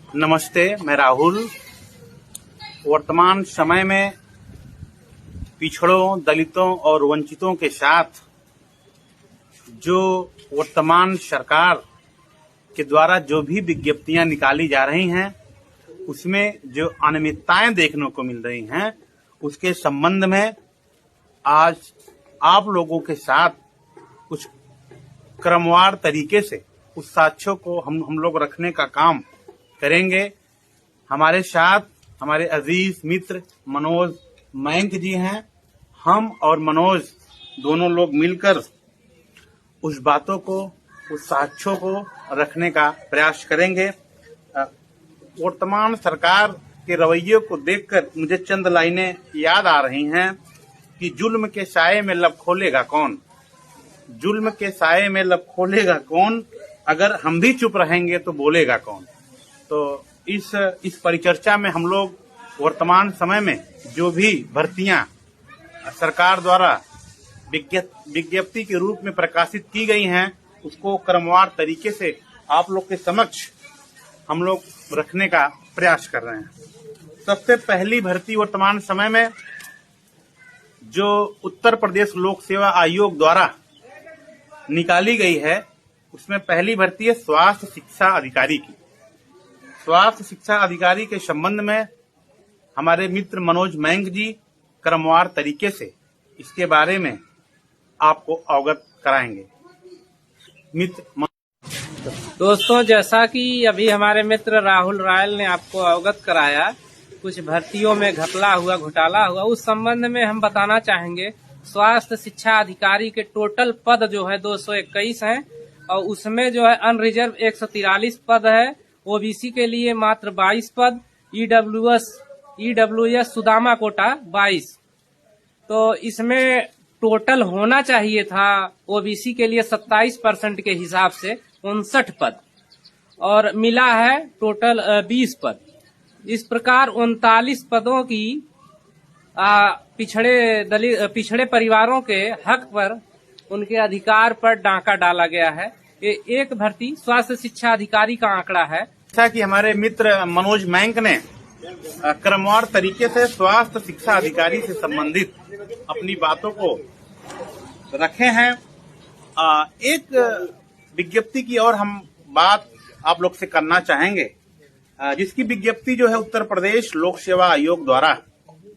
नमस्ते, मैं राहुल। वर्तमान समय में पिछड़ों, दलितों और वंचितों के साथ जो वर्तमान सरकार के द्वारा जो भी विज्ञप्तियां निकाली जा रही हैं, उसमें जो अनियमितताएं देखने को मिल रही हैं, उसके संबंध में आज आप लोगों के साथ कुछ क्रमवार तरीके से उस साक्ष्यों को हम लोग रखने का काम करेंगे। हमारे साथ हमारे अजीज मित्र मनोज मयंक जी हैं। हम और मनोज दोनों लोग मिलकर उस बातों को, उस साक्ष्यों को रखने का प्रयास करेंगे। वर्तमान सरकार के रवैये को देखकर मुझे चंद लाइनें याद आ रही हैं कि जुल्म के साये में लब खोलेगा कौन, जुल्म के साये में लब खोलेगा कौन, अगर हम भी चुप रहेंगे तो बोलेगा कौन। तो इस परिचर्चा में हम लोग वर्तमान समय में जो भी भर्तियां सरकार द्वारा विज्ञप्ति के रूप में प्रकाशित की गई हैं, उसको क्रमवार तरीके से आप लोग के समक्ष हम लोग रखने का प्रयास कर रहे हैं। सबसे पहली भर्ती वर्तमान समय में जो उत्तर प्रदेश लोक सेवा आयोग द्वारा निकाली गई है, उसमें पहली भर्ती है स्वास्थ्य शिक्षा अधिकारी की। स्वास्थ्य शिक्षा अधिकारी के संबंध में हमारे मित्र मनोज मयंक जी क्रमवार तरीके से इसके बारे में आपको अवगत कराएंगे। मित्र दोस्तों, जैसा कि अभी हमारे मित्र राहुल रायल ने आपको अवगत कराया, कुछ भर्तियों में घोटाला हुआ, उस संबंध में हम बताना चाहेंगे। स्वास्थ्य शिक्षा अधिकारी के टोटल पद जो है 221 हैं और उसमें जो है अनरिजर्व 143 पद है। ओबीसी के लिए मात्र 22 पद, ईडब्ल्यूएस सुदामा कोटा 22। तो इसमें टोटल होना चाहिए था ओबीसी के लिए 27% के हिसाब से 59 पद और मिला है टोटल 20 पद। इस प्रकार 39 पदों की पिछड़े परिवारों के हक पर, उनके अधिकार पर डाका डाला गया है। ये एक भर्ती स्वास्थ्य शिक्षा अधिकारी का आंकड़ा है। जैसा कि हमारे मित्र मनोज मयंक ने क्रमवार तरीके से स्वास्थ्य शिक्षा अधिकारी से संबंधित अपनी बातों को रखे हैं। एक विज्ञप्ति की और हम बात आप लोग से करना चाहेंगे, जिसकी विज्ञप्ति जो है उत्तर प्रदेश लोक सेवा आयोग द्वारा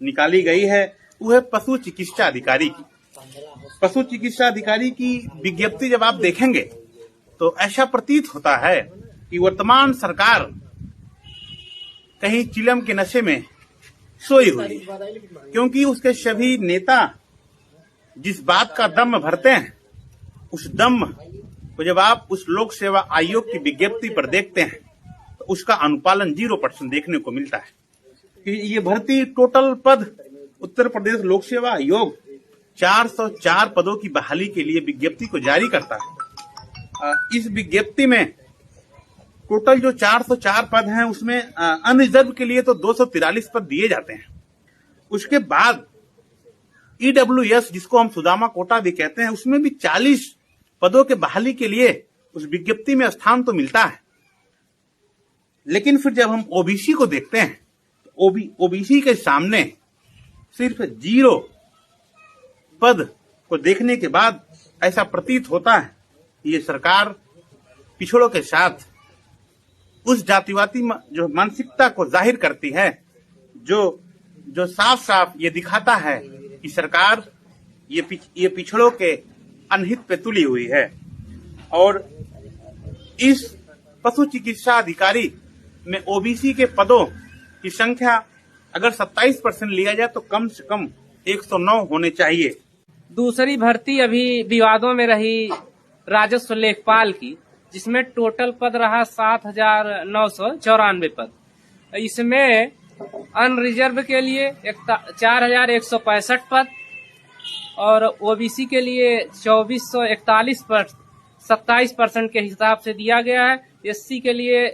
निकाली गई है, वो है पशु चिकित्सा अधिकारी की। पशु चिकित्सा अधिकारी की विज्ञप्ति जब आप देखेंगे तो ऐसा प्रतीत होता है कि वर्तमान सरकार कहीं चिलम के नशे में सोई हुई है, क्योंकि उसके सभी नेता जिस बात का दम भरते हैं, उस दम को जब आप उस लोक सेवा आयोग की विज्ञप्ति पर देखते हैं तो उसका अनुपालन 0% देखने को मिलता है। कि ये भर्ती टोटल पद उत्तर प्रदेश लोक सेवा आयोग 404 पदों की बहाली के लिए विज्ञप्ति को जारी करता है। इस विज्ञप्ति में टोटल जो 404 पद हैं, उसमें अनरिजर्व के लिए तो 243 पद दिए जाते हैं। उसके बाद ईडब्ल्यूएस, जिसको हम सुदामा कोटा भी कहते हैं, उसमें भी 40 पदों के बहाली के लिए उस विज्ञप्ति में स्थान तो मिलता है। लेकिन फिर जब हम ओबीसी को देखते हैं तो ओबीसी के सामने सिर्फ 0 पद को देखने के बाद ऐसा प्रतीत होता है कि ये सरकार पिछड़ों के साथ उस जातिवादी जो मानसिकता को जाहिर करती है, जो साफ साफ ये दिखाता है कि सरकार ये पिछड़ों के अनहित पे तुली हुई है। और इस पशु चिकित्सा अधिकारी में ओबीसी के पदों की संख्या अगर 27% लिया जाए तो कम से कम 109 होने चाहिए। दूसरी भर्ती अभी विवादों में रही राजस्व लेखपाल की, जिसमें टोटल पद रहा 7,994 पद। इसमें अनरिजर्व के लिए 4,165 पद और ओबीसी के लिए 2,441 पद 27% के हिसाब से दिया गया है। एससी के लिए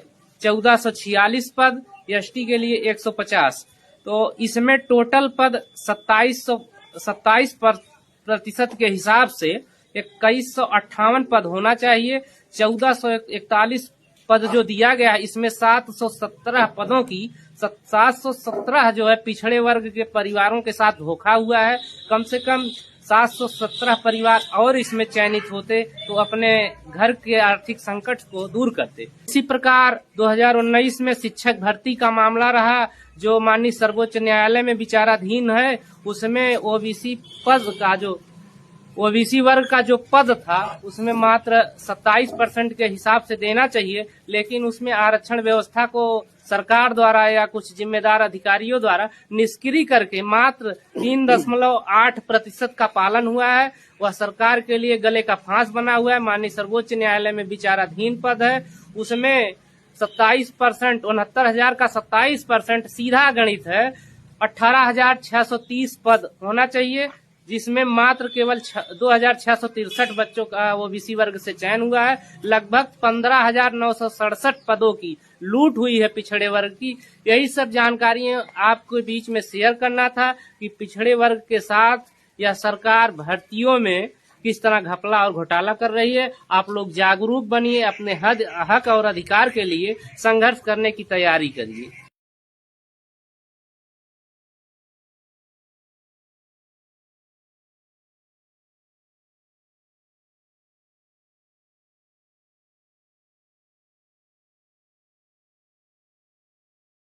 1,446 पद, एसटी के लिए 150। तो इसमें टोटल पद 27% के हिसाब से 2158 पद होना चाहिए। 1441 पद जो दिया गया है इसमें 717 पदों की 717 जो है पिछड़े वर्ग के परिवारों के साथ धोखा हुआ है। कम से कम 717 परिवार और इसमें चयनित होते तो अपने घर के आर्थिक संकट को दूर करते। इसी प्रकार 2019 में शिक्षक भर्ती का मामला रहा जो माननीय सर्वोच्च न्यायालय में विचाराधीन है। उसमें ओबीसी वर्ग का जो पद था उसमें मात्र 27% के हिसाब से देना चाहिए, लेकिन उसमें आरक्षण व्यवस्था को सरकार द्वारा या कुछ जिम्मेदार अधिकारियों द्वारा निष्क्रिय करके मात्र 3.8% का पालन हुआ है। वह सरकार के लिए गले का फांस बना हुआ है। माननीय सर्वोच्च न्यायालय में विचाराधीन पद है, उसमें 27%, 69,000 का 27% सीधा गणित है। 18,630 पद होना चाहिए, जिसमें मात्र केवल 2,663 बच्चों का ओबीसी वर्ग से चयन हुआ है। लगभग 15,967 पदों की लूट हुई है पिछड़े वर्ग की। यही सब जानकारियां आपके बीच में शेयर करना था कि पिछड़े वर्ग के साथ यह सरकार भर्तियों में किस तरह घपला और घोटाला कर रही है। आप लोग जागरूक बनिए, अपने हक और अधिकार के लिए संघर्ष करने की तैयारी करिए।